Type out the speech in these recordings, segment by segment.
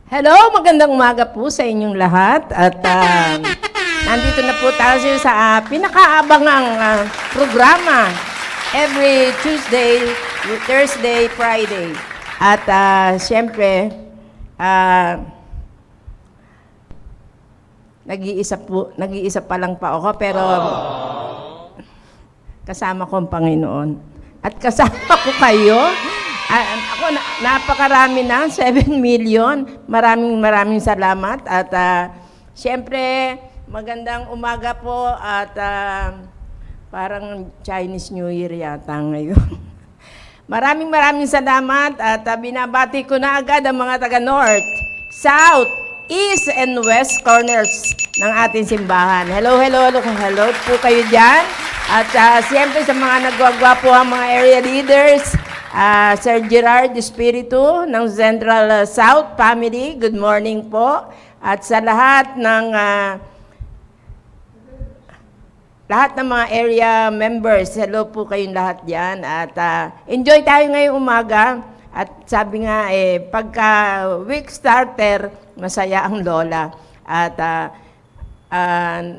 Hello, magandang umaga po sa inyong lahat at nandito na po tayo sa pinakaabangang programa every Tuesday, Thursday, Friday. At siyempre, nag-iisa pa lang pa ako pero kasama ko ang Panginoon. At kasama ko kayo. Ako, napakarami na, 7 million. Maraming salamat. At siyempre, magandang umaga po at parang Chinese New Year yata ngayon. Maraming salamat at binabati ko na agad ang mga taga-North, South, East, and West corners ng ating simbahan. Hello po kayo dyan. At siyempre sa mga nagwagwapo ang mga area leaders, Sir Gerard Espiritu ng Central South Family, good morning po. At sa lahat ng mga area members, hello po kayong lahat diyan. At enjoy tayo ngayong umaga. At sabi nga, pagka week starter, masaya ang lola. At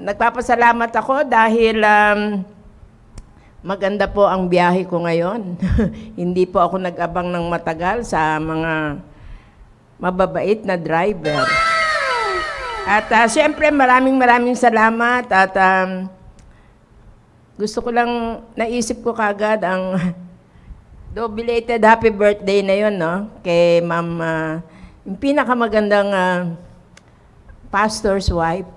nagpapasalamat ako dahil maganda po ang biyahe ko ngayon. Hindi po ako nag-abang ng matagal sa mga mababait na driver. At siyempre maraming salamat at gusto ko lang, naisip ko kagad ang belated happy birthday na yun, no? Kay Ma'am, yung pinakamagandang pastor's wife,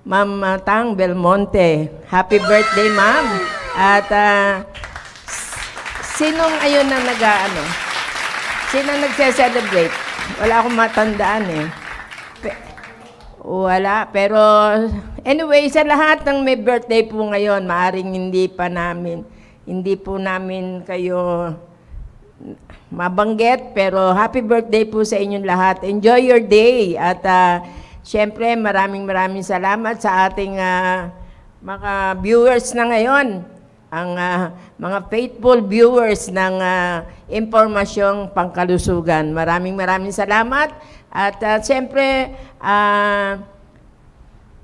Ma'am Tang Belmonte. Happy birthday, Ma'am! At sinong ayun na sinong nagse-celebrate? Wala akong matandaan eh. Wala, pero anyway, sa lahat ng may birthday po ngayon, maaring hindi po namin kayo mabanggit, pero happy birthday po sa inyong lahat. Enjoy your day. At syempre, maraming salamat sa ating mga viewers na ngayon. Ang mga faithful viewers ng Impormasyong Pangkalusugan. Maraming salamat. At siyempre,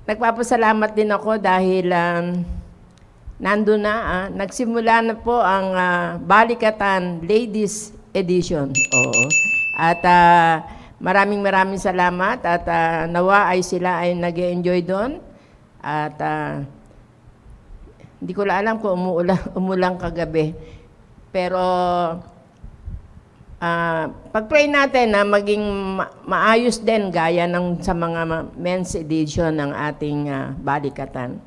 nagpapasalamat din ako dahil nandun na, nagsimula na po ang Balikatan Ladies Edition. Oo. At maraming salamat at nawa ay sila ay nag-enjoy doon. At hindi ko alam kung umulang kagabi. Pero pag-pray natin na maging maayos din gaya ng sa mga men's edition ng ating Balikatan.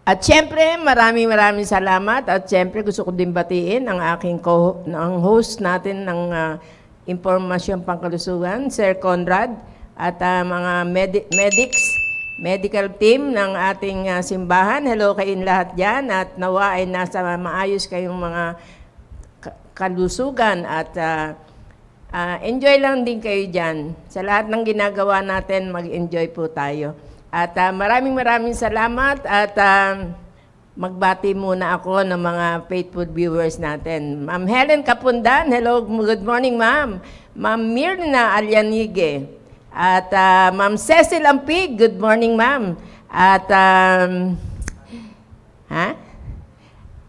At siyempre, maraming salamat. At siyempre, gusto ko din batiin ang aking host natin ng Impormasyong Pangkalusugan, Sir Conrad, at mga medical team ng ating simbahan. Hello kayong lahat dyan. At nawa ay nasa maayos kayong mga kalusugan. At enjoy lang din kayo dyan. Sa lahat ng ginagawa natin, mag-enjoy po tayo. At maraming salamat at magbati muna ako ng mga faithful viewers natin. Ma'am Helen Kapundan, hello, good morning ma'am. Ma'am Mirna Alyanige. At Ma'am Cecil Ampig, good morning ma'am. At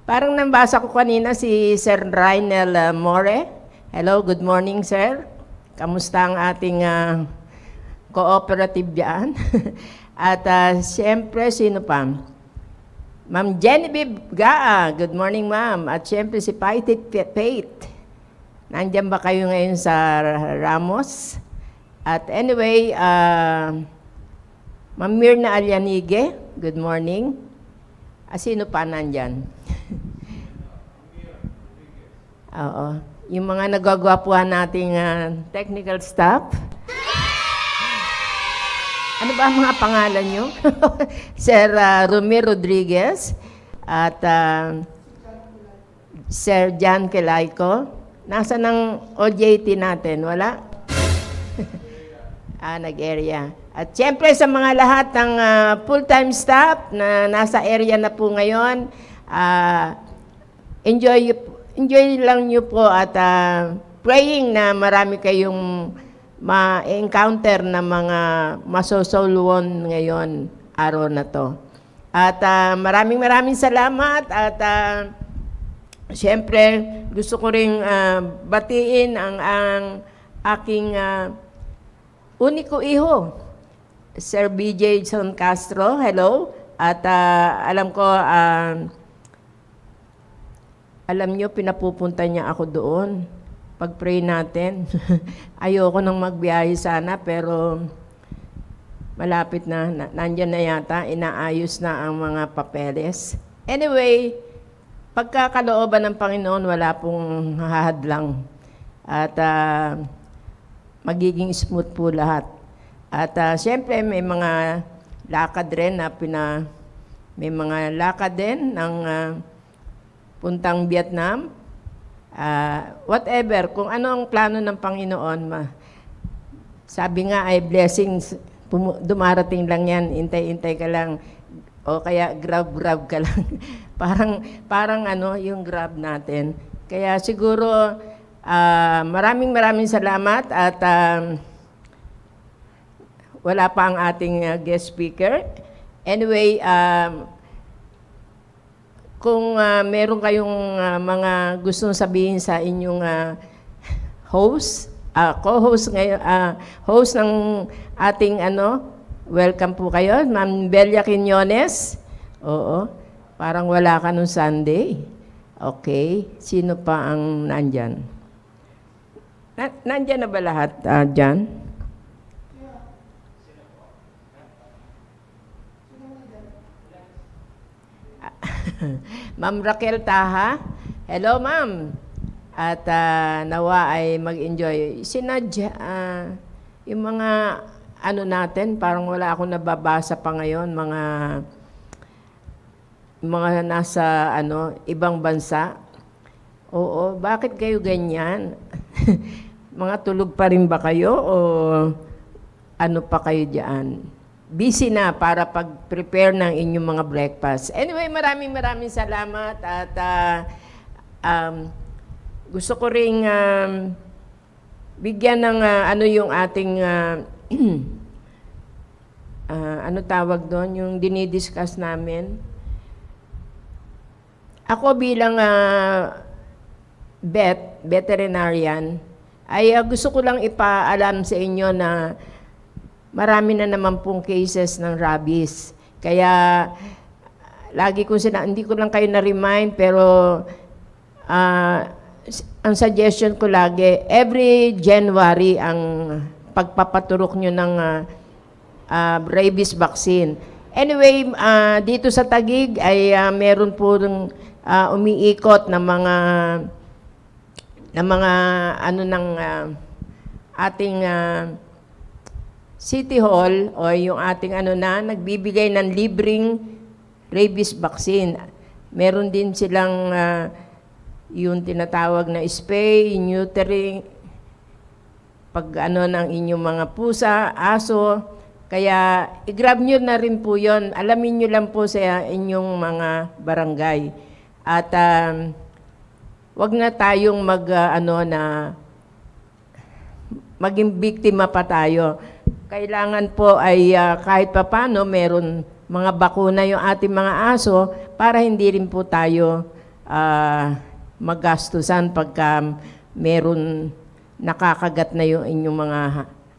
parang nabasa ko kanina si Sir Rainel More. Hello, good morning sir. Kamusta ang ating cooperative dyan? At siyempre, sino pa? Ma'am Genevieve Gaa, good morning ma'am. At siyempre si Paitit Faith. Nandiyan ba kayo ngayon sa Ramos? At anyway, Ma'am Mirna Alyanige, good morning. Sino pa nandyan? Oo. Yung mga nagwagwapuhan nating technical staff. Ano ba ang mga pangalan nyo? Sir Romero Rodriguez at Sir Jan Kelayco. Nasa ng OJT natin? Wala? Nag-area. At siyempre sa mga lahat ng full-time staff na nasa area na po ngayon, enjoy lang nyo po at praying na marami kayong ma-encounter na mga masosoluon ngayon, araw na to. At maraming salamat at siyempre gusto ko ring batiin ang aking uniko iho, Sir BJ Son Castro. Hello. At alam nyo, pinapupunta niya ako doon. Pag-pray natin. Ayoko nang magbiyahe sana, pero malapit na. Nandiyan na yata, inaayos na ang mga papeles. Anyway, pagkakalooban ng Panginoon, wala pong hahadlang. At magiging smooth po lahat. At siyempre, may mga lakad rin na may mga lakad din ng puntang Vietnam. Whatever, kung ano ang plano ng Panginoon, sabi nga ay blessings, dumarating lang yan, intay-intay ka lang, o kaya grab ka lang. parang yung grab natin. Kaya siguro, maraming salamat at wala pa ang ating guest speaker. Anyway, kung meron kayong mga gustong sabihin sa inyong host, co-host ngayon, host ng ating welcome po kayo, Ma'am Belia Quiñones. Oo, parang wala ka nung Sunday. Okay, sino pa ang nandyan? Nandyan na ba lahat dyan? Ma'am Raquel Taha. Hello, ma'am. At nawa ay mag-enjoy. Sinadya, yung mga natin, parang wala akong nababasa pa ngayon, mga nasa ibang bansa. Oo, bakit kayo ganyan? Mga tulog pa rin ba kayo o ano pa kayo diyan? Busy na para pag-prepare ng inyong mga breakfast. Anyway, maraming salamat at gusto ko ring bigyan ng yung ating tawag doon, yung dinidiscuss namin. Ako bilang veterinarian, ay gusto ko lang ipaalam sa inyo na marami na naman pong cases ng rabies. Kaya, lagi ko hindi ko lang kayo na-remind, pero ang suggestion ko lagi, every January ang pagpapaturok nyo ng rabies vaccine. Anyway, dito sa Taguig ay meron po umiikot na mga ating City Hall o yung ating nagbibigay ng libreng rabies vaccine. Meron din silang yung tinatawag na spay, neutering, pag ng inyong mga pusa, aso. Kaya i-grab nyo na rin po yon. Alamin nyo lang po sa inyong mga barangay. At wag na tayong maging biktima pa tayo. Kailangan po ay kahit papano meron mga bakuna yung ating mga aso para hindi rin po tayo magastusan pagka meron nakakagat na yung inyong mga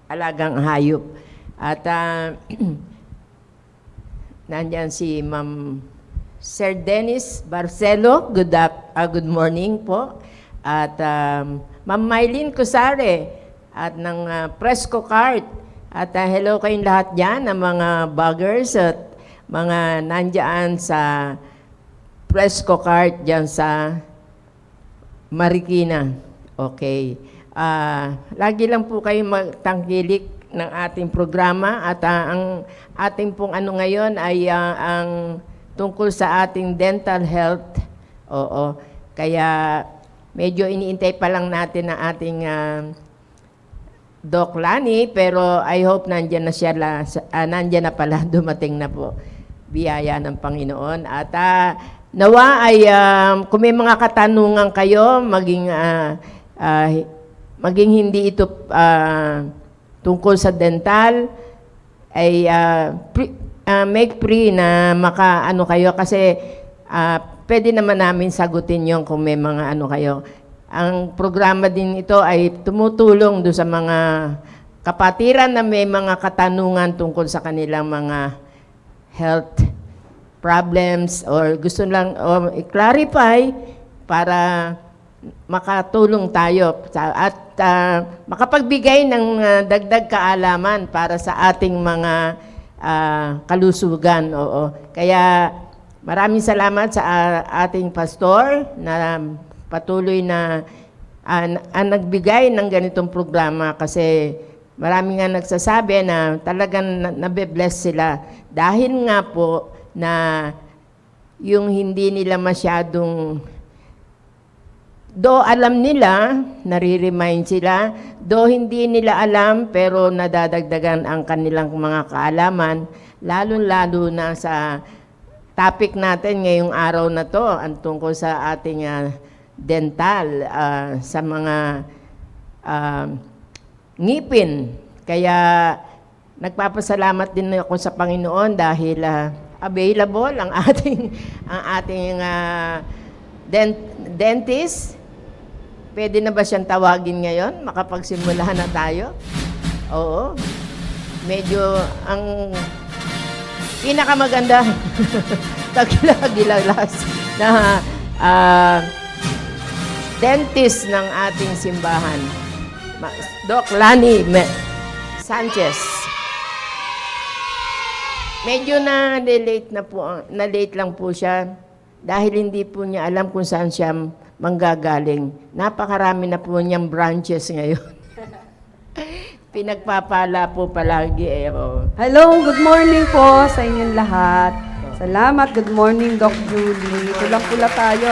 alagang hayop. At nandyan si Ma'am Sir Dennis Barcelo. Good morning po. At Ma'am Mylene Cusare at ng Fresco Cart. At hello kayong lahat dyan, ng mga bloggers at mga nandyan sa Fresco Cart dyan sa Marikina. Okay. Lagi lang po kayong magtangkilik ng ating programa at ang ating pong ngayon ay ang tungkol sa ating dental health. Oo. Kaya medyo iniintay pa lang natin ang ating Doc Lani, pero I hope nandiyan na siya, nandiyan na pala, dumating na po, biyaya ng Panginoon. At nawa ay, kung may mga katanungan kayo, maging hindi ito tungkol sa dental ay make free na maka-ano kayo kasi pwede naman namin sagutin yon kung may mga ano kayo. Ang programa din ito ay tumutulong do sa mga kapatiran na may mga katanungan tungkol sa kanilang mga health problems or gusto lang i-clarify para makatulong tayo at makapagbigay ng dagdag kaalaman para sa ating mga kalusugan. Oo. Kaya maraming salamat sa ating pastor na patuloy na nagbigay ng ganitong programa kasi marami nga nagsasabi na talagang nabe-bless sila dahil nga po na yung hindi nila masyadong alam nila, nare-remind sila, hindi nila alam pero nadadagdagan ang kanilang mga kaalaman, lalo-lalo na sa topic natin ngayong araw na to, ang tungkol sa ating dental, sa mga ngipin. Kaya nagpapasalamat din ako sa Panginoon dahil available ang ating dentist. Pwede na ba siyang tawagin ngayon? Makapagsimula na tayo? Oo. Medyo ang pinakamaganda tagilagilas na dentist ng ating simbahan. Doc Lani Sanchez. Medyo na-late lang po siya dahil hindi po niya alam kung saan siya manggagaling. Napakarami na po niyang branches ngayon. Pinagpapala po palagi Hello, good morning po sa inyong lahat. Salamat, good morning Doc Julie. Pulang-pula tayo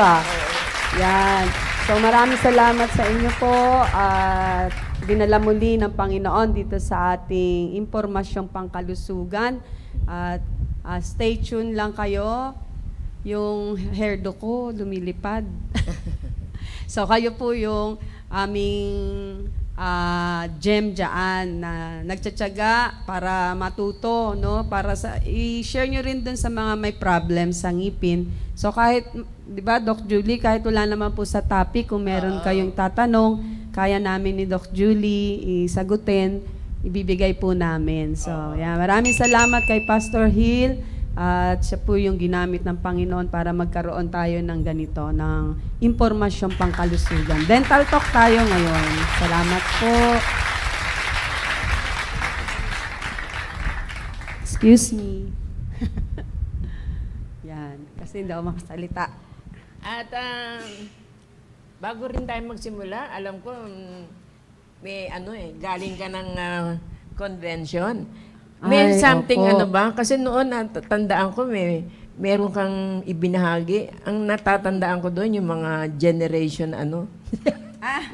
Yan. So maraming salamat sa inyo po at dinala muli ng Panginoon dito sa ating impormasyong pangkalusugan. At stay tuned lang kayo. Yung hairdo ko lumilipad. So kayo po yung aming gem dyan na nagtsatsaga para matuto, no? Para i-share nyo rin dun sa mga may problem sa ngipin. So kahit, di ba, Doc Julie, kahit wala naman po sa topic, kung meron kayong tatanong, kaya namin ni Doc Julie isagutin, ibibigay po namin. So, yeah, maraming salamat kay Pastor Hill. At siya po yung ginamit ng Panginoon para magkaroon tayo ng ganito, ng impormasyong pangkalusugan. Dental talk tayo ngayon. Salamat po. Excuse me. Yan, kasi hindi ako makasalita. At bago rin tayo magsimula, alam ko may galing ka ng convention. May something ba? Kasi noon natatandaan ko meron kang ibinahagi. Ang natatandaan ko doon yung mga generation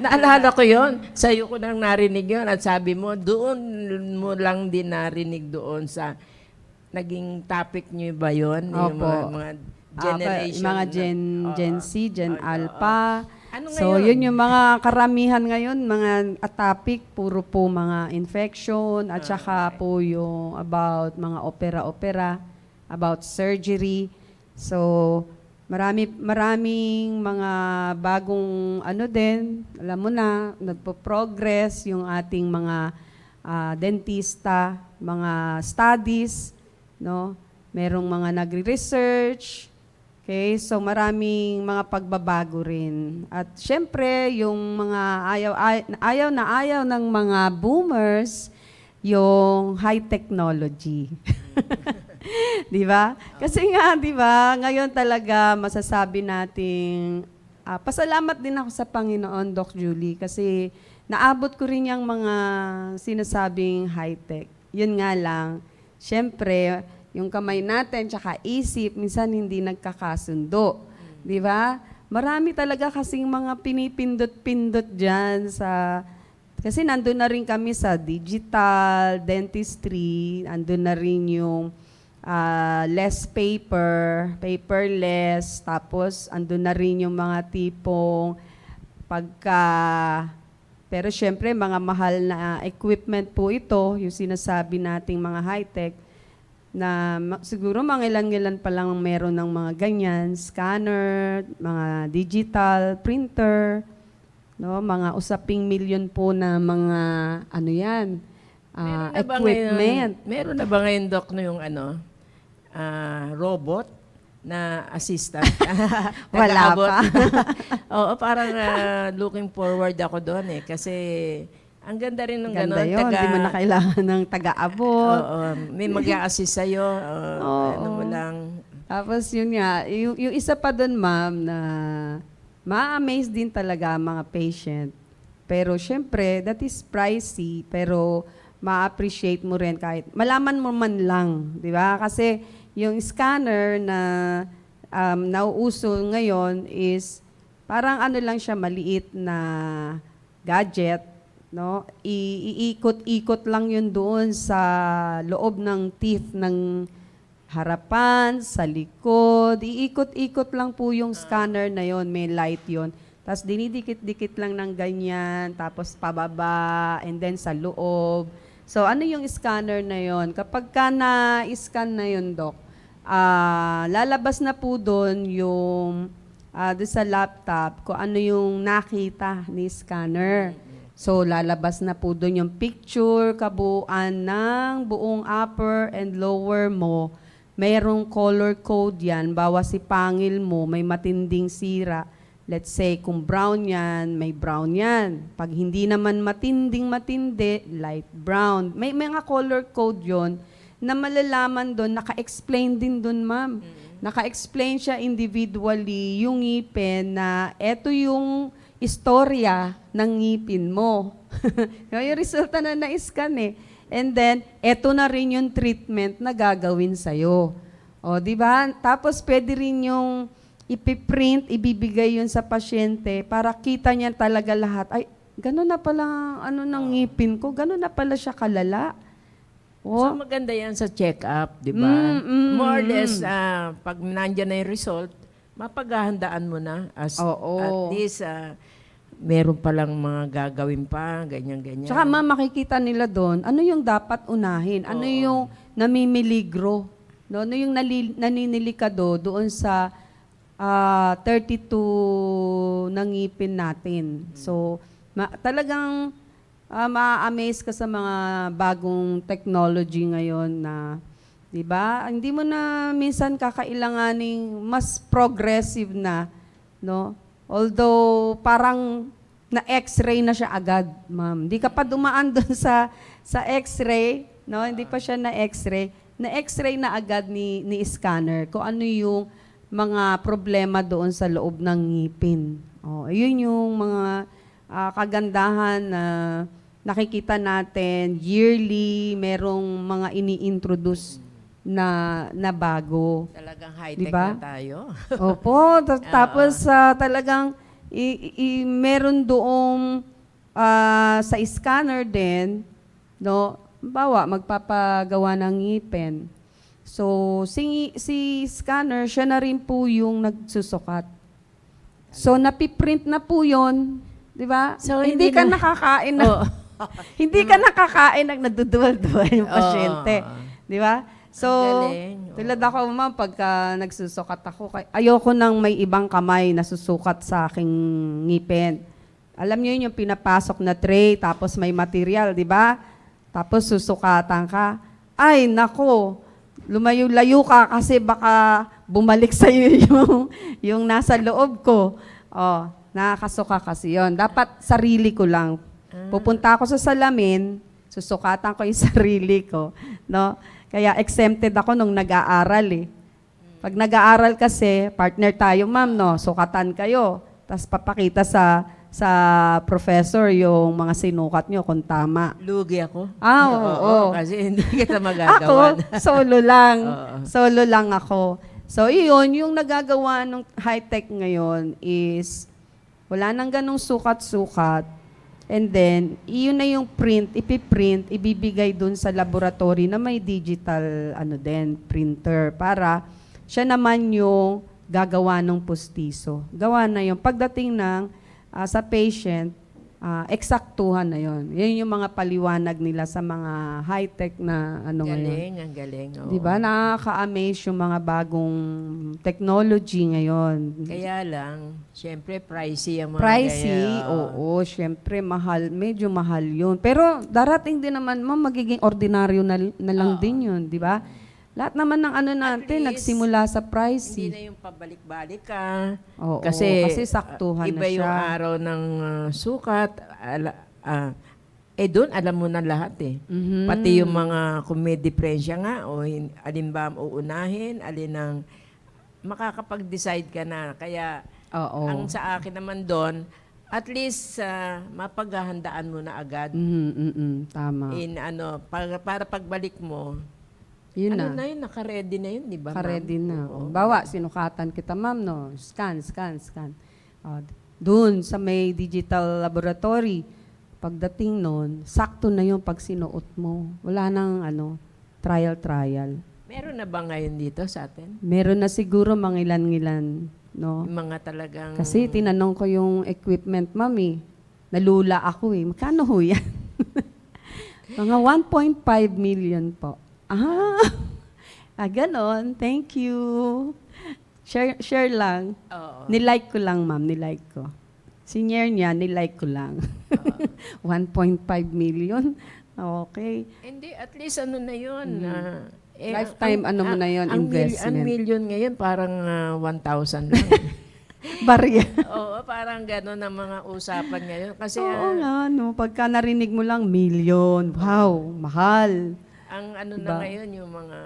Naalala ko yon. Sa'yo ko nang narinig yon at sabi mo, doon mo lang din narinig doon sa naging topic niyo ba yon? Yung mga generation. Mga Gen Z, Gen Alpha. Ano so, ngayon? yun yung mga karamihan ngayon, mga topic, puro po mga infection, at saka po yung about mga opera-opera, about surgery. So, maraming mga bagong din, alam mo na, nagpo-progress yung ating mga dentista, mga studies, no? Merong mga nagre-research. Okay, so maraming mga pagbabago rin. At syempre, yung mga ayaw ng mga boomers, yung high technology. Di ba? Kasi nga, di ba, ngayon talaga masasabi nating, pasalamat din ako sa Panginoon, Doc Julie, kasi naabot ko rin yung mga sinasabing high-tech. Yun nga lang, syempre, yung kamay natin, tsaka isip, minsan hindi nagkakasundo. Di ba? Marami talaga kasing mga pinipindot-pindot dyan kasi nandun na rin kami sa digital, dentistry, nandun na rin yung less paperless, tapos andun na rin yung mga tipong pagka Pero syempre, mga mahal na equipment po ito, yung sinasabi nating mga high-tech, na siguro mga ilan-ilan pa lang meron ng mga ganyan, scanner, mga digital, printer, no, mga usaping milyon po na mga ano yan, equipment. Meron na ba ngayon, Doc, no, yung robot na assistant? Wala Nag-aabot. pa. Oo, parang looking forward ako doon eh. Kasi ang ganda rin ng Ganda gano'n. yun, hindi mo na kailangan ng taga-abot. Oo, may mag-a-assist sa'yo. Oo. Ano mo lang. Tapos yun nga, yung isa pa doon, ma'am, na ma-amaze din talaga ang mga patient. Pero syempre, that is pricey, pero ma-appreciate mo rin kahit malaman mo man lang, di ba? Kasi yung scanner na nauuso ngayon is parang ano lang siya, maliit na gadget, no? Iikot-ikot lang yun doon sa loob ng teeth ng harapan, sa likod. Iikot-ikot lang po yung scanner na yon, may light yon. Tapos dinidikit-dikit lang ng ganyan, tapos pababa, and then sa loob. So ano yung scanner na yon? Kapag ka na-scan na yun, Doc, lalabas na po doon yung doon sa laptop kung ano yung nakita ni scanner. So, lalabas na po doon yung picture, kabuuan ng buong upper and lower mo. Mayroong color code yan. Bawa si pangil mo, may matinding sira. Let's say, kung brown yan, may brown yan. Pag hindi naman matindi, light brown. May mga color code yon na malalaman doon, naka-explain din doon, ma'am. Naka-explain siya individually yung ngipin na eto yung istorya ng ngipin mo. Yung resulta na na-scan eh. And then, eto na rin yung treatment na gagawin sa'yo. O, di ba? Tapos, pwede rin yung ipiprint, ibibigay yun sa pasyente para kita niya talaga lahat. Ay, gano'n na pala ano ng ngipin ko, gano'n na pala siya kalala. So maganda yan sa check-up, di ba? More or less, pag nandyan na yung result, mapaghahandaan mo na. Oo. At least, meron palang mga gagawin pa, ganyan-ganyan. Tsaka makikita nila doon, ano yung dapat unahin? Ano yung namimiligro? No? Ano yung naninilikado doon sa 32 ng ngipin natin? So, talagang ma-amaze ka sa mga bagong technology ngayon na, di ba? Hindi mo na minsan kakailanganing mas progressive na, no? Although parang na X-ray na siya agad, ma'am. Hindi ka pa dumaan doon sa X-ray, no? Hindi pa siya na X-ray. Na X-ray na agad ni scanner kung ano yung mga problema doon sa loob ng ngipin. Oh, yun yung mga kagandahan na nakikita natin yearly, merong mga ini-introduce na bago. Talagang high-tech Diba? na tayo. Opo, tapos talagang meron doong sa scanner din, no, bawa magpapagawa ng ngipin. So, si scanner, siya na rin po yung nagsusukat. So, napiprint na po yun, di ba? So, hindi hindi ka na- nakakain na, Oo. hindi ka nakakain ng naduduwal-duwal yung pasyente. Di ba? So, Ang galing. tulad ako, ma'am, pagka nagsusukat ako, ayoko nang may ibang kamay na susukat sa aking ngipin. Alam niyo yun, yung pinapasok na tray, tapos may material, di ba? Tapos susukatan ka. Ay, nako, lumayo-layo ka kasi baka bumalik sa'yo yung nasa loob ko. Oh, nakakasuka kasi yon. Dapat sarili ko lang. Pupunta ako sa salamin, susukatan ko yung sarili ko. No? Kaya exempted ako nung nag-aaral eh. Pag nag-aaral kasi, partner tayo ma'am, no? Sukatan kayo. Tapos papakita sa professor yung mga sinukat nyo kung tama. Lugi ako. Oo. Kasi hindi kita Ako, magagawa. solo lang. Oo. Solo lang ako. So, iyon, yung nagagawa ng high-tech ngayon is wala nang ganong sukat-sukat. And then, iyon na yung print, ipiprint, ibibigay dun sa laboratory na may digital printer para siya naman yung gagawa ng pustiso. Gawa na yung pagdating ng sa patient, eksaktuhan na yon. Yan yung mga paliwanag nila sa mga high-tech na ano ngayon. Galing, ang galing. Oo. Di ba? Nakaka-amaze yung mga bagong technology ngayon. Kaya lang, syempre, pricey ang mga Pricey, ganyan. oo, syempre mahal, medyo mahal yun. Pero darating din naman, ma'am, magiging ordinaryo na lang din yun, di ba? Lahat naman ng ano natin, least, nagsimula sa Hindi pricey. na yung pabalik-balik ka. Oo, kasi saktuhan iba na yung siya. araw ng sukat. Doon, alam mo na lahat eh. Mhm. Pati yung mga kung may diferensya nga, o alin ba ang uunahin, alin ang makakapag-decide ka na. Kaya, Oo. ang sa akin naman doon, at least mapaghahandaan mo na agad. Tama. Para pagbalik mo, Yun ano na. na yun, naka-ready na yun, di ba, Ka-ready ma'am? na. Oo. Bawa, sinukatan kita, ma'am, no? Scan. Doon sa may digital laboratory, pagdating nun, sakto na yung pag sinuot mo. Wala nang trial. Meron na ba ngayon dito sa atin? Meron na siguro mga ilan-ilan, no? Yung mga talagang... Kasi tinanong ko yung equipment, mami. Nalula ako eh. Magkano ho yan? Mga 1.5 million po. Ganon. Thank you. Share lang. Oo. Nilike ko lang, ma'am. Nilike ko. Senior niya, nilike ko lang. 1.5 million? Okay. Hindi, at least ano na yun. Lifetime, mo na yun, Ang investment. million ngayon, parang 1,000 lang. Barya. Oo, parang gano'n ang mga usapan ngayon. Kasi Oo nga, no. Pagka narinig mo lang, million. Wow, mahal. ang ano Diba? na ngayon, yung mga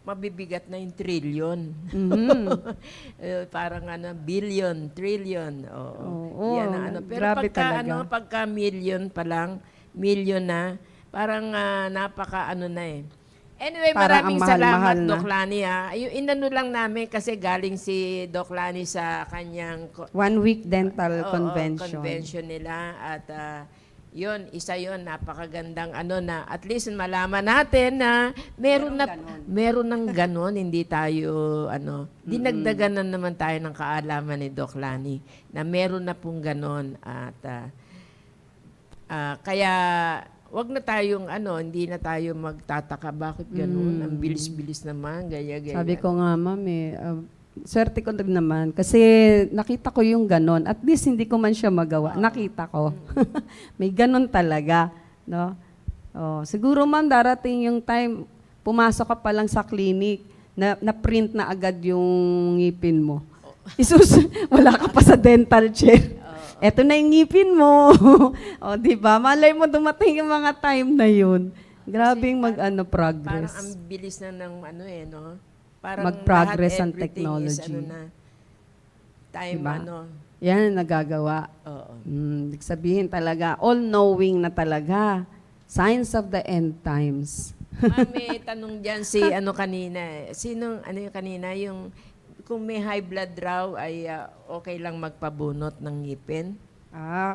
mabibigat na yung trillion. Mhm. Parang billion, trillion. Oo. Oo, Yan ang ano. Pero grabe pagka, talaga. pagka million pa lang, million na, parang napaka na eh. Anyway, Parang maraming ang mahal-mahal salamat, na. Doc Lani. Yung inano lang namin kasi galing si Doc Lani sa kanyang 1 week dental convention. convention nila. At yun, isa yun, napakagandang na at least malaman natin na meron ng ganon, hindi tayo, dinagdagan na naman tayo ng kaalaman ni Doc Lani na meron na pong ganon. At kaya, wag na tayong hindi na tayo magtataka bakit ganun. Ang bilis-bilis naman, gaya-gaya. Sabi ko nga, ma'am, swerte ko rin naman. Kasi nakita ko yung ganon. At least hindi ko man siya magawa. Nakita ko. May ganon talaga. No? Siguro, ma'am, darating yung time, pumasok ka pa lang sa clinic, na-print na agad yung ngipin mo. Wala ka pa sa dental chair. Eto na yung ngipin mo. Di ba? Malay mo dumating yung mga time na yun. Grabing progress. Parang ang bilis na ng no? Parang Mag-progress lahat, ang everything technology. Is, time, Diba? Yan ang nagagawa. Oo. Ibig sabihin talaga, all-knowing na talaga. Signs of the end times. May tanong dyan si kanina. Sinong, yung kanina, yung kung may high blood raw ay okay lang magpabunot ng ngipin?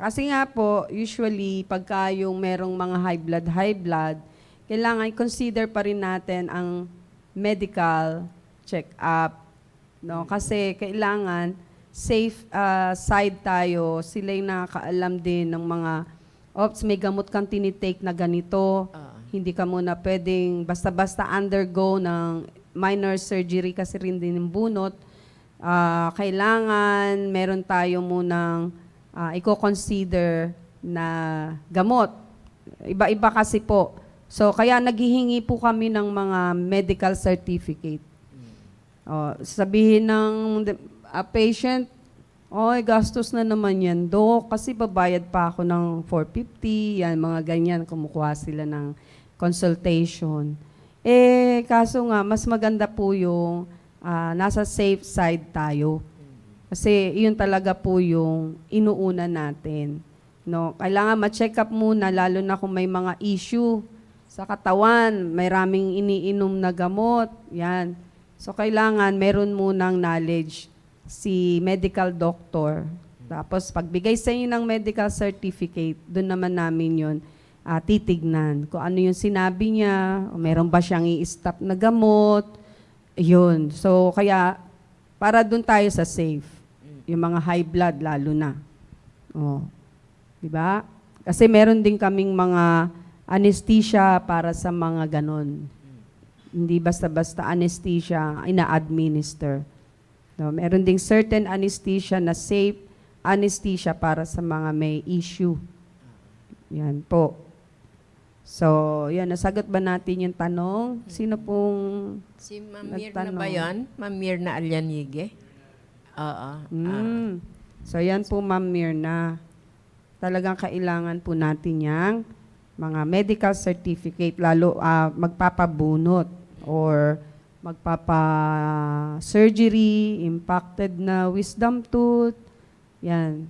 Kasi nga po, usually, pagka yung merong mga high blood, kailangan consider pa rin natin ang medical check-up. No? Kasi kailangan safe side tayo. Sila yung nakakaalam din ng mga, may gamot kang tinitake na ganito. Hindi ka muna pwedeng basta-basta undergo ng minor surgery kasi rin din yung bunot. Kailangan meron tayo munang i-consider na gamot. Iba-iba kasi po. So, kaya naghihingi po kami ng mga medical certificate. Sabihin ng patient, gastos na naman yan, Dok, kasi babayad pa ako ng 450, yan, mga ganyan, kumukuha sila ng consultation. Kaso nga, mas maganda po yung nasa safe side tayo. Kasi yun talaga po yung inuuna natin. No? Kailangan ma-check up muna, lalo na kung may mga issue sa katawan, may raming iniinom na gamot, yan. So, kailangan meron munang knowledge si medical doctor. Tapos, pagbigay sa inyo ng medical certificate, doon naman namin yun titignan. Kung ano yung sinabi niya, o meron ba siyang i-stop na gamot, yun. So, kaya, para doon tayo sa safe. Yung mga high blood, lalo na. Di ba? Kasi meron din kaming mga anesthesia para sa mga ganon. Hindi basta-basta anesthesia ina-administer. No, meron ding certain anesthesia na safe anesthesia para sa mga may issue. Yan po. So, yan, nasagot ba natin yung tanong? Sino pong Si Ma'am Mirna nagtanong? ba yun? Ma'am Mirna Alyanige? Oo. So, yan po, Ma'am Mirna. Talagang kailangan po natin yang mga medical certificate, lalo magpapabunot or magpapa-surgery, impacted na wisdom tooth. Yan.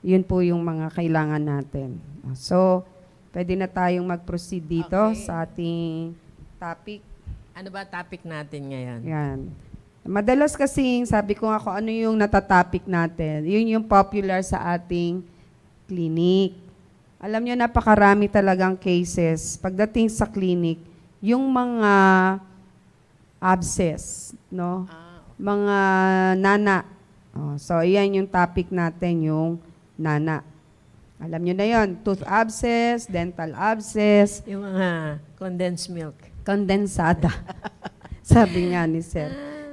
Yun po yung mga kailangan natin. So, pwede na tayong mag-proceed dito Okay. sa ating topic. Ano ba topic natin ngayon? Yan. Madalas kasing sabi ko nga kung ano yung natatopic natin, yun yung popular sa ating clinic. Alam nyo, napakarami talagang cases. Pagdating sa clinic, yung mga abscess, no? Mga nana. So, yan yung topic natin, yung nana. Alam nyo na yon, tooth abscess, dental abscess, Yung mga condensed milk. kondensada. Sabi nga ni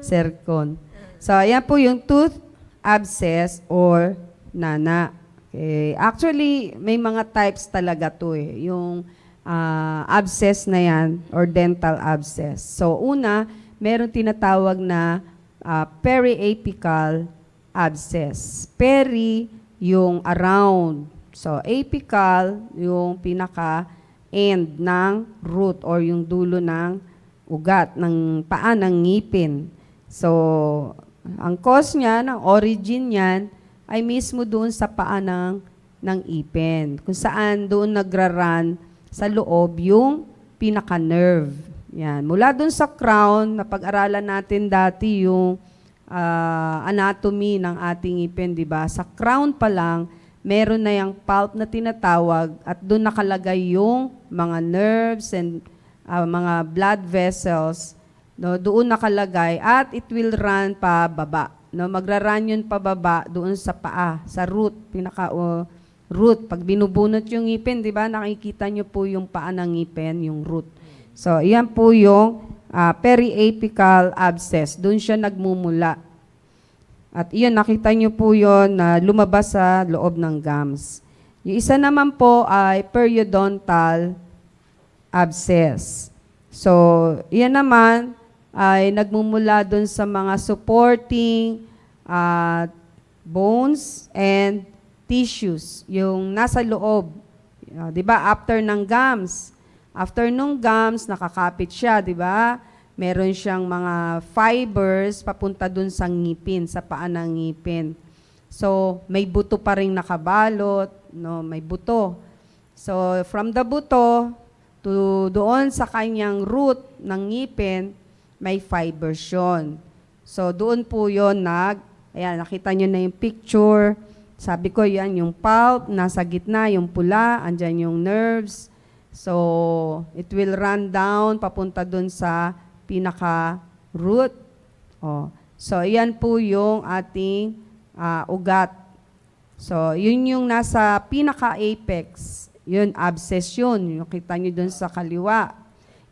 Sir Con. So, ayan po yung tooth abscess or nana. Okay. Actually, may mga types talaga to eh. Yung abscess na yan or dental abscess. So, una, meron tinatawag na periapical abscess. Peri, yung around. So, apical, yung pinaka-end ng root or yung dulo ng ugat, ng paa ng ngipin. So, ang cause niya, ng origin niyan, ay mismo doon sa paa ng ipin. Kung saan doon nagraran sa loob yung pinaka-nerve. Yan. Mula doon sa crown, napag-aralan natin dati yung anatomy ng ating ipin, di ba? Sa crown pa lang, meron na yung pulp na tinatawag at doon nakalagay yung mga nerves and mga blood vessels. No, doon nakalagay at it will run pa baba. No, magra-run yun pababa doon sa paa, sa root, root. Pag binubunot yung ngipin, di ba, nakikita nyo po yung paa ng ngipin, yung root. So, iyan po yung periapical abscess. Doon siya nagmumula. At iyan, nakita nyo po yun na lumabas sa loob ng gums. Yung isa naman po ay periodontal abscess. So, iyan naman ay nagmumula doon sa mga supporting bones and tissues, yung nasa loob. Di ba? After ng gums. After nung gums, nakakapit siya, di ba? Meron siyang mga fibers papunta doon sa ngipin, sa paa ng ngipin. So, may buto pa rin nakabalot, no? May buto. So, from the buto to doon sa kanyang root ng ngipin, may fibers yun. So, doon po yun ayan, nakita nyo na yung picture. Sabi ko, yan, yung pulp, nasa gitna, yung pula, andyan yung nerves. So, it will run down, papunta doon sa pinaka-root. So, yan po yung ating ugat. So, yun yung nasa pinaka-apex. Yun, abscess yun. Yung kita nyo doon sa kaliwa.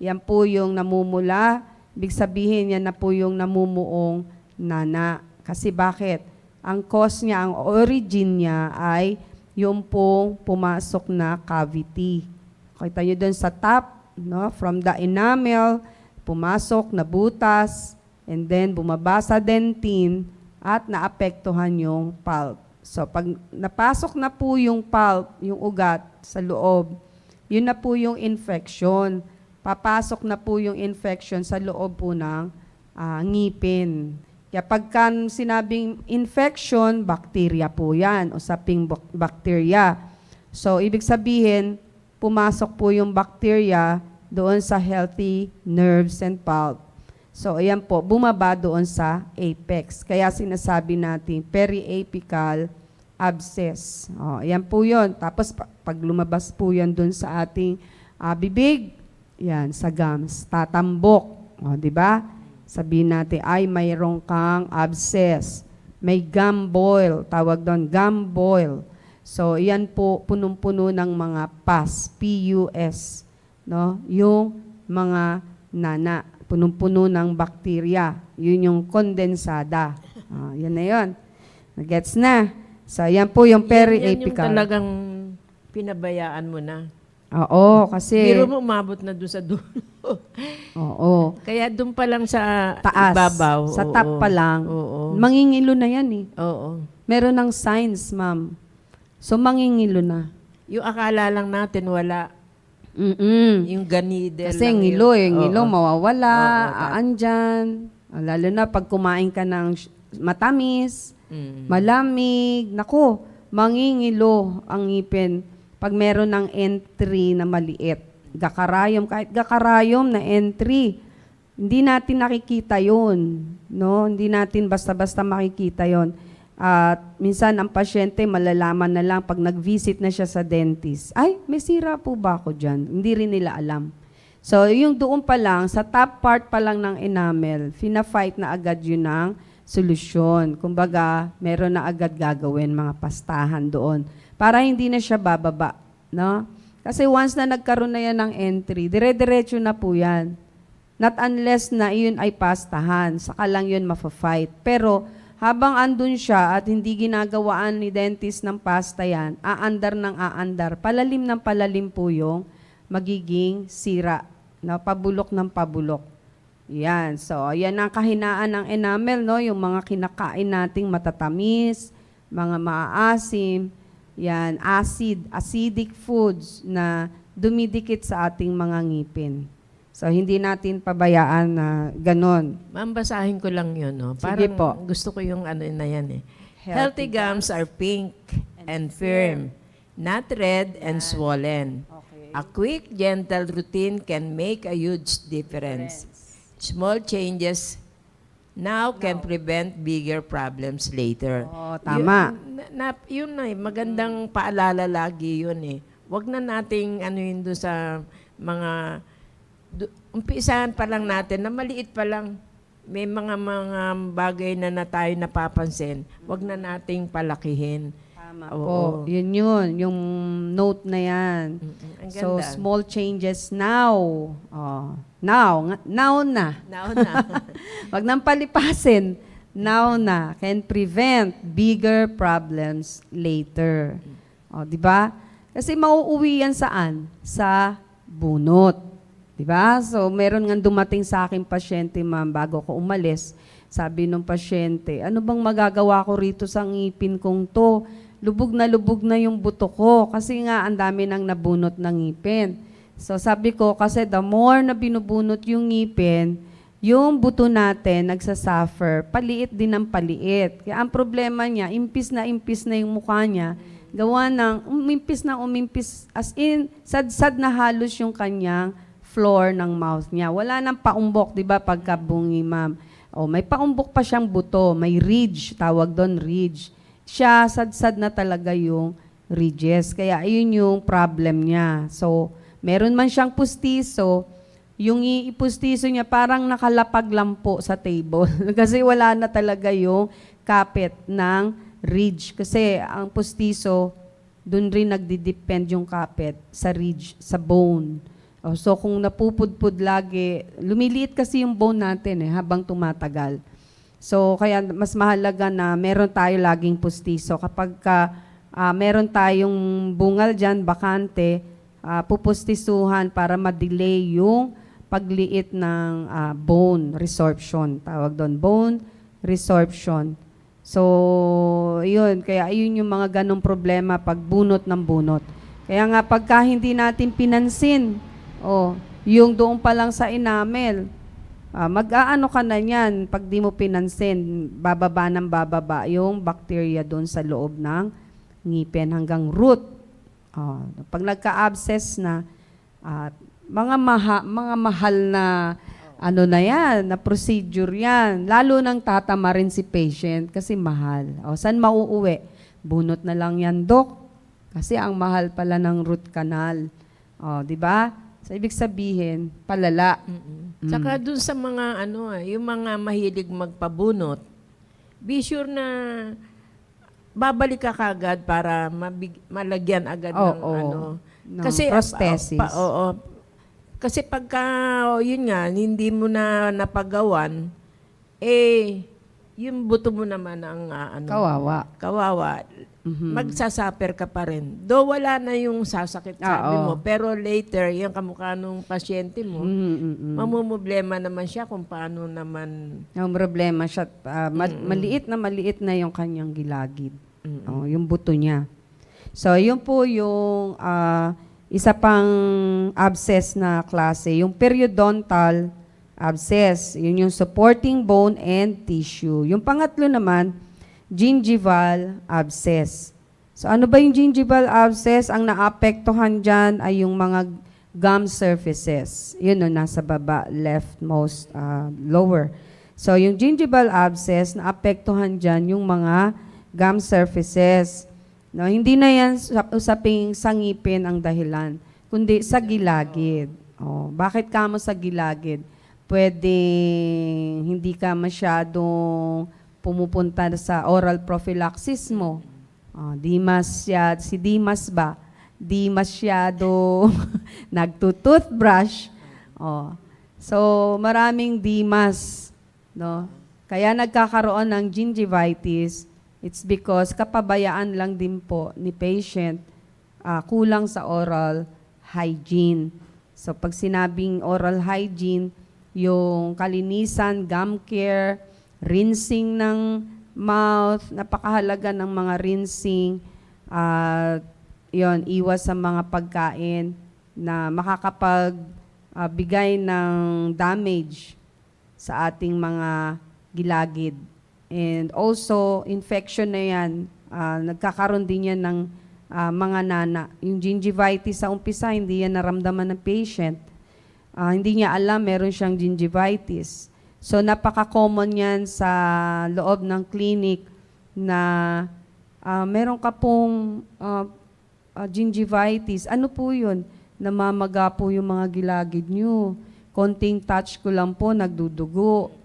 Yan po yung namumula. Ibig sabihin, yan na po yung namumuong nana. Kasi bakit? Ang cause niya, ang origin niya ay yung pong pumasok na cavity. Kita nyo doon sa top, no? From the enamel, pumasok na butas, and then bumaba sa dentin at naapektuhan yung pulp. So, pag napasok na po yung pulp, yung ugat sa loob, yun na po yung infection. Papasok na po yung infection sa loob po ng ngipin. Kaya pagka sinabing infection, bacteria po yan, usaping bacteria. So, ibig sabihin, pumasok po yung bacteria doon sa healthy nerves and pulp. So, ayan po, bumaba doon sa apex. Kaya sinasabi natin periapical abscess. Ayan po yun. Tapos, pag lumabas po yan doon sa ating bibig, yan, sa gums, tatambok. Di ba? Sabihin natin, ay, mayroong kang abscess. May gum boil. Tawag doon, gum boil. So, yan po, punong-puno ng mga pus, P-U-S, no? Yung mga nana, punong-puno ng bakterya. Yun yung kondensada. Yan na yun. Nagets na. So, yan po yung Yan yung periapical. talagang pinabayaan mo na. Oo, kasi... Biro mo umabot na doon sa dulo. Oo. Kaya doon pa lang sa Taas. ibabaw. Sa oo. top pa lang. Oo. Mangingilo na yan eh. Oo. Meron ng signs, ma'am. So, mangingilo na. Yung akala lang natin wala. Mm-mm. Yung ganidel Kasi lang ngilo yun. ngilo Oo. mawawala, Oo, aandyan. Lalo na pag kumain ka ng matamis, Mm. malamig, naku, mangingilo ang ngipin pag meron ng entry na maliit. Gakarayom, kahit gakarayom na entry, hindi natin nakikita yon, no? Hindi natin basta-basta makikita yon. At minsan ang pasyente malalaman na lang pag nag-visit na siya sa dentist, ay, may sira po ba ako dyan? Hindi rin nila alam. So, yung doon pa lang, sa top part pa lang ng enamel, fina-fight na agad yun ng solusyon. Kumbaga, meron na agad gagawin mga pastahan doon para hindi na siya bababa, no? Kasi once na nagkaroon na yan ng entry, dire-diretso na po yan. Not unless na yun ay pastahan, saka lang yun mafa-fight. Pero habang andun siya at hindi ginagawaan ni dentist ng pasta yan, aandar ng aandar, palalim ng palalim po yung magiging sira, na pabulok ng pabulok. Yan. So, yan ang kahinaan ng enamel, no? Yung mga kinakain nating matatamis, mga maaasim, yan, acidic foods na dumidikit sa ating mga ngipin. So, hindi natin pabayaan na ganon. Ma'am, basahin ko lang yun. No? Sige Parang po. gusto ko yung ano na yan eh. Healthy gums are pink and firm, not red and swollen. Okay. A quick, gentle routine can make a huge difference. Small changes now can prevent bigger problems later. Oo, tama. Yun na eh, magandang paalala lagi yun eh. Huwag na nating ano yun doon sa mga, umpisahan pa lang natin na maliit pa lang. May mga bagay na tayo napapansin. Huwag na nating palakihin. Tama Oo. po. Yun, yung note na yan. Ang So, ganda. small changes now. Now na. Now na. Wag nang palipasin. Now na. Can prevent bigger problems later. Di ba? Kasi mauuwi yan saan? Sa bunot. Di ba? So, meron nga dumating sa akin pasyente, ma'am, bago ko umalis. Sabi nung pasyente, ano bang magagawa ko rito sa ngipin kong to? Lubog na yung buto ko. Kasi nga, ang dami nang nabunot ng ngipin. So, sabi ko, kasi the more na binubunot yung ngipin, yung buto natin nagsasuffer, paliit din ang paliit. Kaya ang problema niya, impis na yung mukha niya, gawa ng umimpis, as in, sad-sad na halos yung kanyang floor ng mouth niya. Wala nang paumbok, di ba, pagkabungi, ma'am. May paumbok pa siyang buto, may ridge, tawag doon ridge. Siya, sad-sad na talaga yung ridges. Kaya ayun yung problem niya. So, meron man siyang pustiso, yung ipustiso niya parang nakalapag lang po sa table. Kasi wala na talaga yung kapit ng ridge. Kasi ang pustiso, dun rin nagdi-depend yung kapit sa ridge, sa bone. So kung napupudpud lagi, lumiliit kasi yung bone natin habang tumatagal. So kaya mas mahalaga na meron tayo laging pustiso. Kapag meron tayong bungal dyan, bakante, pupustisuhan para ma-delay yung pagliit ng bone resorption. Tawag doon, bone resorption. So, yun. Kaya yun yung mga ganong problema pag bunot ng bunot. Kaya nga pagka hindi natin pinansin, yung doon pa lang sa enamel, mag-aano ka na yan pag di mo pinansin, bababa ng bababa yung bacteria doon sa loob ng ngipin hanggang root. Pag nagka-abscess na, mga mahal na ano na yan, na procedure yan. Lalo nang tatama rin si patient kasi mahal. Saan mauuwi? Bunot na lang yan, Dok. Kasi ang mahal pala ng root canal. Di ba? So, ibig sabihin, palala. Saka dun sa mga yung mga mahilig magpabunot, be sure na babalik ka kagad para malagyan agad ng Oo. ano. No, Kasi prosthesis. oo. Kasi pagka yun nga hindi mo na napagawan, yung buto mo naman ang kawawa. Magsasaper ka pa rin. Though wala na yung sasakit sabi Oo. mo, pero later yung kamukha nung pasyente mo, mamumblema naman siya kung paano naman. Ang problema siya, maliit na yung kanyang gilagid. Yung buto niya. So, yun po yung isa pang abscess na klase. Yung periodontal abscess. Yun yung supporting bone and tissue. Yung pangatlo naman, gingival abscess. So, ano ba yung gingival abscess? Ang naapektuhan dyan ay yung mga gum surfaces. Yun o, nasa baba, leftmost, lower. So, yung gingival abscess, naapektuhan dyan yung mga gum surfaces. No, hindi na yan usaping sangipin ang dahilan, kundi sa gilagid. Bakit ka mo sa gilagid? Pwede hindi ka masyadong pumupunta sa oral prophylaxis mo. Si Dimas ba? Di masyado nagtutoothbrush. So, maraming Dimas. No? Kaya nagkakaroon ng gingivitis. It's because kapabayaan lang din po ni patient, kulang sa oral hygiene. So pag sinabing oral hygiene, yung kalinisan, gum care, rinsing ng mouth, napakahalaga ng mga rinsing, iwas sa mga pagkain na makakapagbigay ng damage sa ating mga gilagid. And also, infection na yan, nagkakaroon din yan ng mga nana. Yung gingivitis sa umpisa, hindi yan naramdaman ng patient. Hindi niya alam, meron siyang gingivitis. So, napaka-common yan sa loob ng clinic na meron ka pong gingivitis. Ano po yun? Namamaga po yung mga gilagid nyo. Konting touch ko lang po, nagdudugo.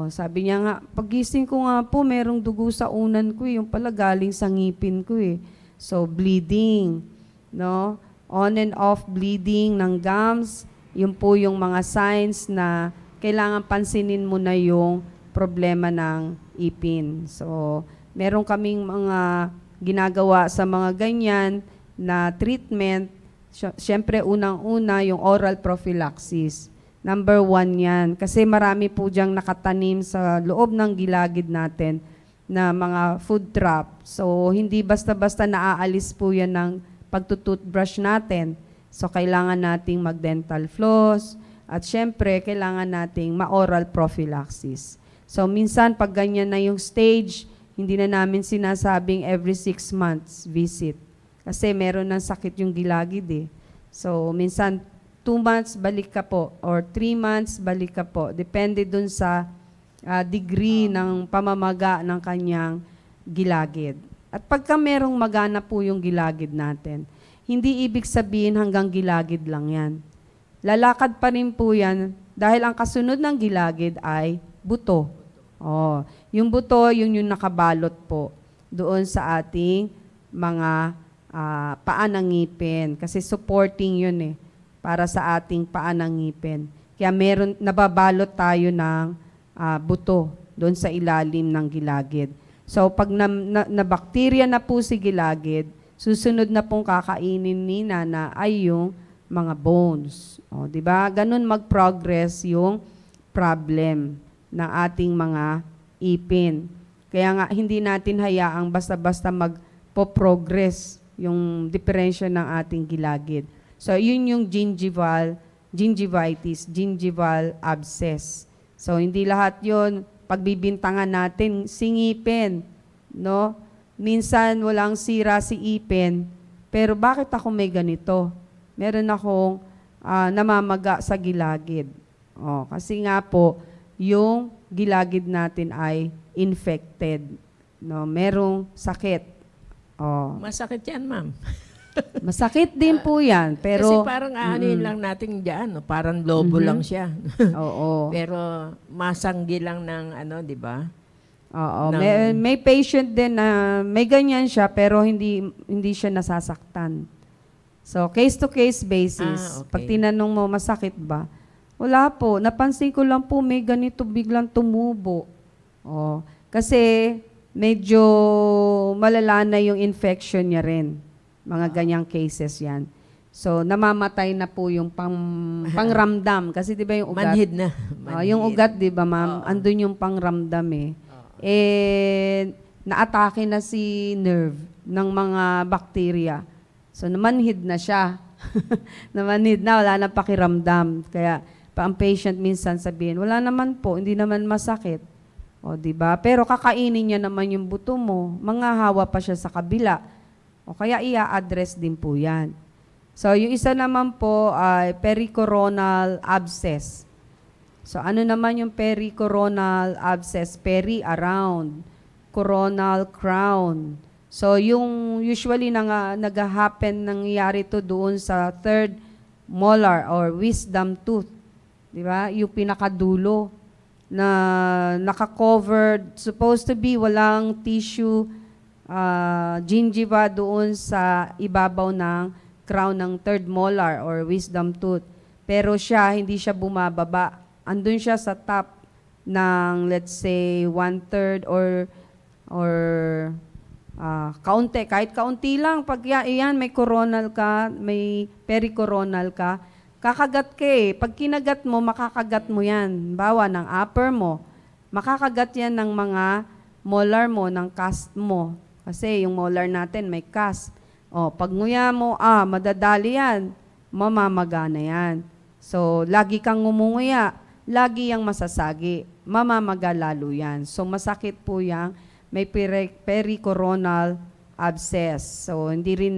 Sabi niya nga, pagising ko nga po, merong dugo sa unan ko, yung pala galing sa ngipin ko eh. So, bleeding, no? On and off bleeding ng gums, yun po yung mga signs na kailangan pansinin mo na yung problema ng ipin. So, meron kaming mga ginagawa sa mga ganyan na treatment. Siyempre, unang-una, yung oral prophylaxis. Number 1 yan. Kasi marami po diyang nakatanim sa loob ng gilagid natin na mga food trap. So, hindi basta-basta naaalis po yan ng pagtutoothbrush natin. So, kailangan nating mag-dental floss. At syempre, kailangan nating ma-oral prophylaxis. So, minsan, pag ganyan na yung stage, hindi na namin sinasabing every 6 months visit. Kasi meron ng sakit yung gilagid eh. So, minsan, 2 months, balik ka po. Or 3 months, balik ka po. Depende dun sa degree ng pamamaga ng kanyang gilagid. At pagka merong magana po yung gilagid natin, hindi ibig sabihin hanggang gilagid lang yan. Lalakad pa rin po yan dahil ang kasunod ng gilagid ay buto. Yung buto, yung nakabalot po doon sa ating mga paa ng ngipin. Kasi supporting yun eh, para sa ating paa ng ngipin. Kaya nababalot tayo ng buto doon sa ilalim ng gilagid. So pag na-bacteria na po si gilagid, susunod na pong kakainin ni Nana ay yung mga bones. Di ba? Ganun mag-progress yung problem ng ating mga ipin. Kaya nga hindi natin hayaang basta-basta magpo-progress yung diferensya ng ating gilagid. So yun yung gingivitis, gingival abscess. So hindi lahat yun pagbibintangan natin singipin, no? Minsan walang sira si ipin, pero bakit ako may ganito? Meron akong namamaga sa gilagid. Kasi nga po, yung gilagid natin ay infected. No? Merong sakit. Masakit yan, ma'am. Masakit din po yan. Pero, kasi parang aanin lang natin dyan. No? Parang lobo lang siya. Oo. Pero masanggi lang ng di ba? Oo, ng- may patient din na may ganyan siya pero hindi siya nasasaktan. So, case to case basis. Okay. Pag tinanong mo masakit ba? Wala po. Napansin ko lang po may ganito biglang tumubo. Oh, kasi medyo malala na yung infection niya rin. Mga ganyang cases 'yan. So, namamatay na po yung pangramdam kasi 'di ba yung ugat? Manhid na. Yung Manhid. ugat, di ba ma'am, andun yung pangramdam eh. Naatake na si nerve ng mga bakterya. So, namanhid na siya. Namanhid na, wala na pakiramdam. Kaya, ang patient minsan sabihin, wala naman po, hindi naman masakit. O, di ba? Pero kakainin niya naman yung buto mo. Manghahawa pa siya sa kabila. O, kaya ia-address din po yan. So, yung isa naman po ay pericoronal abscess. So, ano naman yung pericoronal abscess? Peri, around. Coronal, crown. So, yung usually nag-happen, nangyayari to doon sa third molar or wisdom tooth. Di ba? Yung pinakadulo na naka-covered, supposed to be walang tissue, gingiva doon sa ibabaw ng crown ng third molar or wisdom tooth. Pero hindi siya bumababa. Andun siya sa top ng, let's say, 1/3 or kaunti, kahit kaunti lang, pag yan, may coronal ka, may pericoronal ka, kakagat ka eh. Pag kinagat mo, makakagat mo yan. Bawa ng upper mo, makakagat yan ng mga molar mo, ng cusp mo. Kasi yung molar natin may cusp. O, pag nguya mo, madadali yan, mamamaga na yan. So, lagi kang ngumunguya, lagi yang masasagi, mamamaga lalo yan. So, masakit po yang may pericoronal abscess. So, hindi rin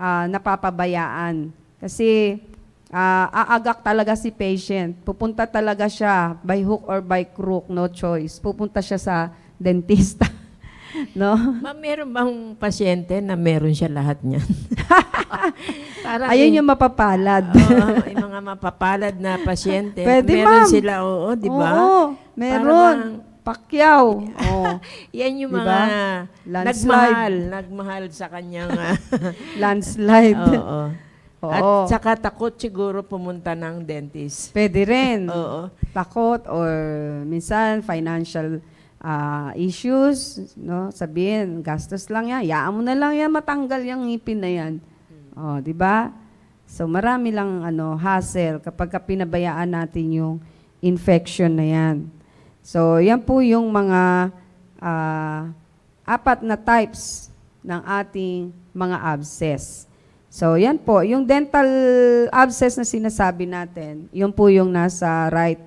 napapabayaan. Kasi, aagak talaga si patient. Pupunta talaga siya by hook or by crook, no choice. Pupunta siya sa dentista. No? Ma'am, meron bang pasyente na meron siya lahat niyan? Parang Ayun yung mapapalad. Oo, yung mga mapapalad na pasyente. Pwede, meron ma'am. sila, oo, di ba? Oo, meron. Pacquiao. Oo. Yan yung Di mga ba? nagmahal sa kanyang Landslide. oo. Oo. At saka takot siguro pumunta ng dentist. Pwede rin. Oo. Takot or minsan financial issues, no? Sabihin, gastos lang yan. Yaan mo na lang yan, matanggal yung ngipin na yan. Oh, di ba? So marami lang hassle kapag pinabayaan natin yung infection na yan. So yan po yung mga 4 na types ng ating mga abscess. So yan po, yung dental abscess na sinasabi natin, yun po yung nasa right,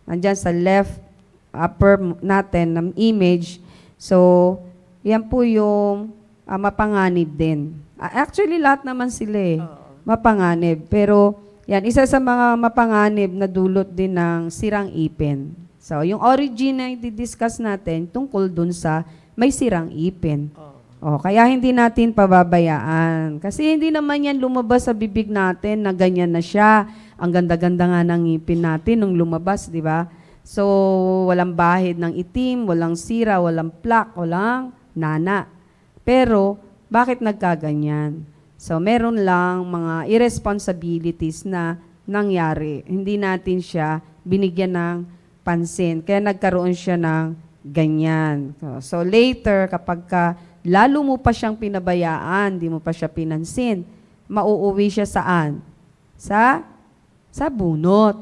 nandyan sa left upper natin ng image. So, yan po yung mapanganib din. Actually, lahat naman sila mapanganib. Pero, yan, isa sa mga mapanganib na dulot din ng sirang ipin. So, yung origin na i-discuss natin tungkol dun sa may sirang ipin. Kaya hindi natin pababayaan. Kasi hindi naman yan lumabas sa bibig natin na ganyan na siya. Ang ganda-ganda nga ng ngipin natin nung lumabas, di ba? So, walang bahid ng itim, walang sira, walang plaque, walang nana. Pero, bakit nagkaganyan? So, meron lang mga irresponsibilities na nangyari. Hindi natin siya binigyan ng pansin. Kaya nagkaroon siya ng ganyan. So, later, kapag lalo mo pa siyang pinabayaan, di mo pa siya pinansin, mauuwi siya saan? Sa bunot.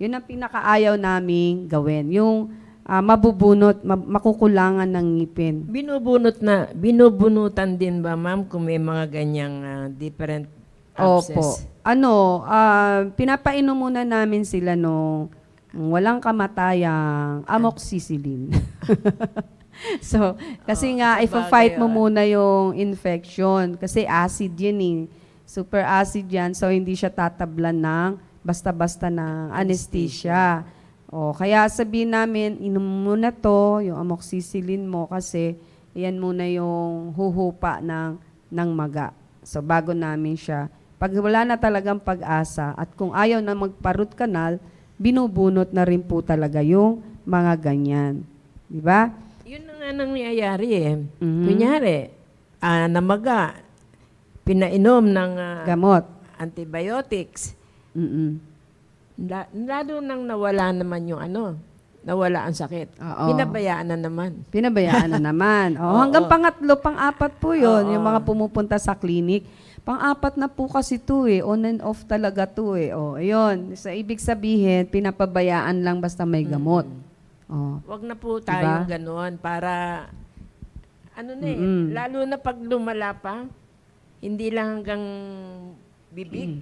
Yun ang pinakaayaw naming gawin. Yung mabubunot, makukulangan ng ngipin. Binubunutan din ba, ma'am, kung may mga ganyang different abscess? Opo. Pinapainom muna namin sila nung walang kamatayang amoxicillin. So, kasi ipa-fight mo muna yung infection. Kasi acid yun eh. Super acid yan. So, hindi siya tatablan ng basta-basta ng anesthesia. Kaya sabihin namin, inom muna to, yung amoxicillin mo, kasi yan muna yung huhupa ng maga. So, bago namin siya. Pag wala na talagang pag-asa, at kung ayaw na magpa-root canal, binubunot na rin po talaga yung mga ganyan. Di ba? Yun na nga nangyayari eh. Mhm. Kunyari, namaga, pinainom ng Gamot. antibiotics, Mm-mm. lalo nang nawala naman yung nawala ang sakit. Oo. Pinabayaan na naman. Pinabayaan na naman. Oo. Hanggang pangatlo, pang-apat po yun, Oo. yung mga pumupunta sa clinic. Pang-apat na po kasi to eh. On and off talaga to eh. Ayun. So, ibig sabihin, pinapabayaan lang basta may gamot. Wag na po tayong ganon para, lalo na pag lumala pa, hindi lang hanggang bibig,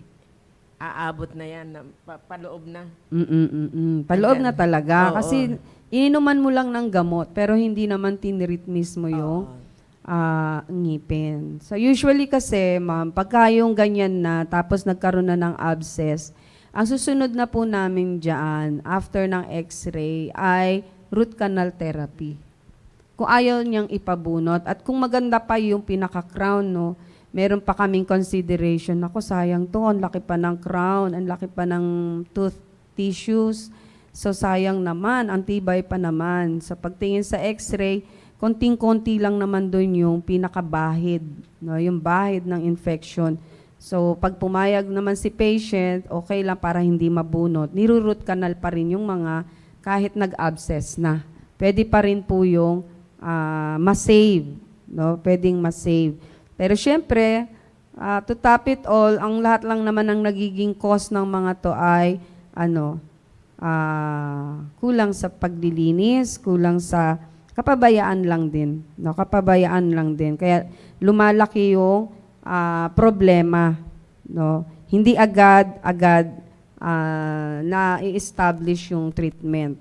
aabot na yan, paloob na. Paloob na talaga. Oo. Kasi ininuman mo lang ng gamot, pero hindi naman tinreat mismo yung ngipin. So usually kasi, ma'am, pagka yung ganyan na, tapos nagkaroon na ng abscess, ang susunod na po namin dyan, after ng x-ray, ay root canal therapy. Kung ayaw niyang ipabunot, at kung maganda pa yung pinaka-crown, no, meron pa kaming consideration. Ako, sayang to, ang laki pa ng crown, ang laki pa ng tooth tissues. So sayang naman, ang tibay pa naman. Sa pagtingin sa x-ray, konting-konti lang naman doon yung pinakabahid, no, yung bahid ng infection. So pag pumayag naman si patient, okay lang para hindi mabunot. Niro-root canal pa rin yung mga kahit nag-abscess na. Pwede pa rin po yung ma-save, no? Pwedeng ma-save. Pero syempre, to top it all, ang lahat lang naman ng nagiging cause ng mga to ay kulang sa paglilinis, kulang sa kapabayaan lang din, no? Kapabayaan lang din. Kaya lumalaki yung problema, no? Hindi agad na i-establish yung treatment.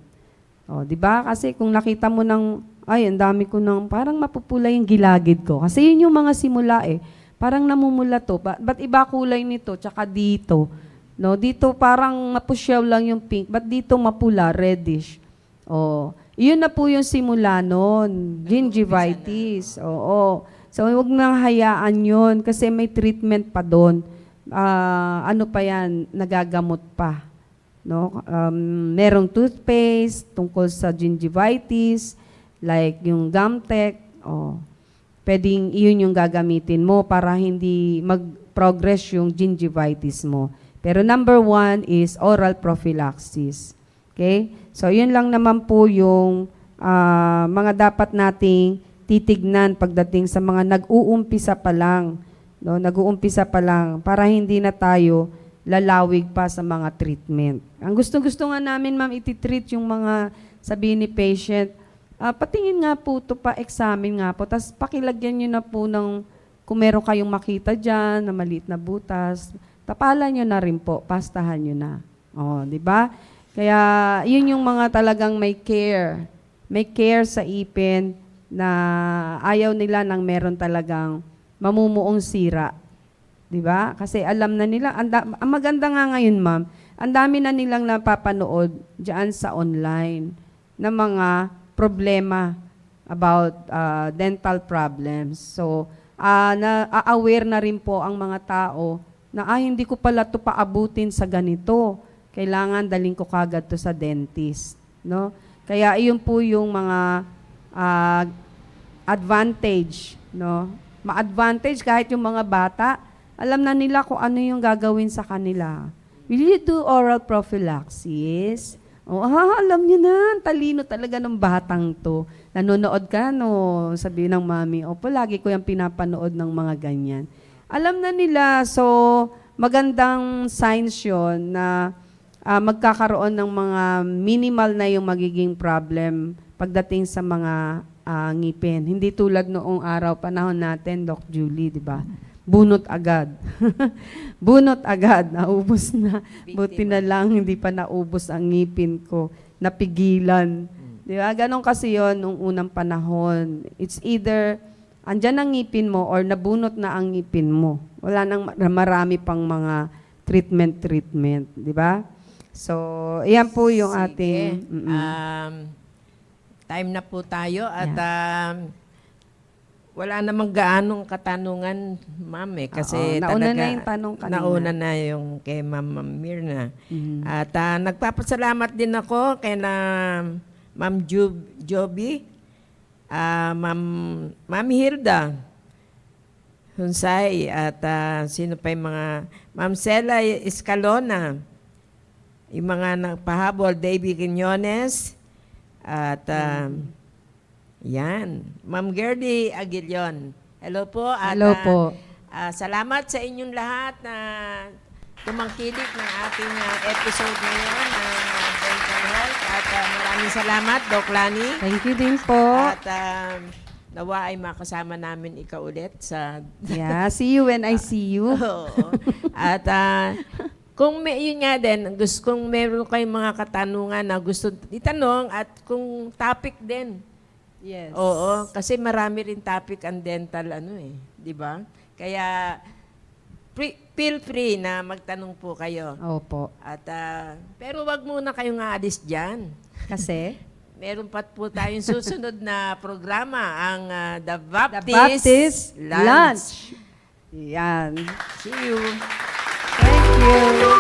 Di ba? Kasi kung nakita mo ang dami ko parang mapupula yung gilagid ko. Kasi yun yung mga simula eh. Parang namumula to. Ba't iba kulay nito? Tsaka dito. No? Dito parang mapusyaw lang yung pink. Ba't dito mapula, reddish? Yun na po yung simula nun. Gingivitis. Oo. So, huwag nang hayaan yun kasi may treatment pa doon. Ano pa yan? Nagagamot pa. No? Merong toothpaste tungkol sa gingivitis, like yung Gumtec, pwedeng iyon yung gagamitin mo para hindi mag-progress yung gingivitis mo. Pero number 1 is oral prophylaxis. Okay? So, yun lang naman po yung mga dapat nating titignan pagdating sa mga nag-uumpisa pa lang. No? Nag-uumpisa pa lang para hindi na tayo lalawig pa sa mga treatment. Ang gusto-gusto nga namin, ma'am, iti-treat yung mga sabihin ni patient, patingin nga po ito, pa-examine nga po, tapos pakilagyan nyo na po ng, kung meron kayong makita dyan, na maliit na butas, tapalan nyo na rin po, pastahan nyo na. Di ba? Kaya, yun yung mga talagang may care. May care sa ipin na ayaw nila nang meron talagang mamumuong sira. Di ba? Kasi alam na nila, ang maganda nga ngayon, ma'am, ang dami na nilang napapanood dyan sa online na mga problema about dental problems. So, na-aware na rin po ang mga tao na hindi ko pala ito paabutin sa ganito. Kailangan daling ko kagad to sa dentist. No? Kaya iyon po yung mga advantage. No? Ma-advantage kahit yung mga bata, alam na nila kung ano yung gagawin sa kanila. Will you do oral prophylaxis? Alam niyo na, talino talaga ng batang to. Nanonood ka, no? Sabi ng mami, lagi ko yung pinapanood ng mga ganyan. Alam na nila, so magandang signs yun na magkakaroon ng mga minimal na yung magiging problem pagdating sa mga ngipin. Hindi tulad noong araw, panahon natin, Doc Julie, di ba? Bunot agad. Bunot agad. Naubos na. Buti na lang, hindi pa naubos ang ngipin ko. Napigilan. Di ba? Ganon kasi yon nung unang panahon. It's either andyan ang ngipin mo or nabunot na ang ngipin mo. Wala nang marami pang mga treatment. Di ba? So, iyan po yung ating... Time na po tayo at wala namang gaanong katanungan, ma'am kasi nauna talaga, na yung tanong kanina. Nauna na yung kay Ma'am Mirna. At nagpapasalamat din ako kay na Ma'am Joby, Ma'am Hilda Hunsay, at sino pa yung mga, Ma'am Cela Escalona, yung mga nagpahabol, David Quiñones, at yan, Ma'am Gerdy Aguilion. Hello po. At, Hello po. salamat sa inyong lahat na tumangkilik ng ating episode ngayon ng Dental Health. At maraming salamat, Doc Lani. Thank you din po. At nawa ay makasama namin ikaw ulit sa... Yeah, see you when I see you. Oo. At kung yun nga din, kung meron kayong mga katanungan na gusto itanong at kung topic din. Yes. Oo, kasi marami rin topic ang dental di ba? Kaya feel free na magtanong po kayo. Opo. At pero wag muna kayong aalis diyan. Kasi? Meron pa po tayong susunod na programa, ang The The Baptist, Baptist Lunch. Lunch. Yan. See you. Thank you.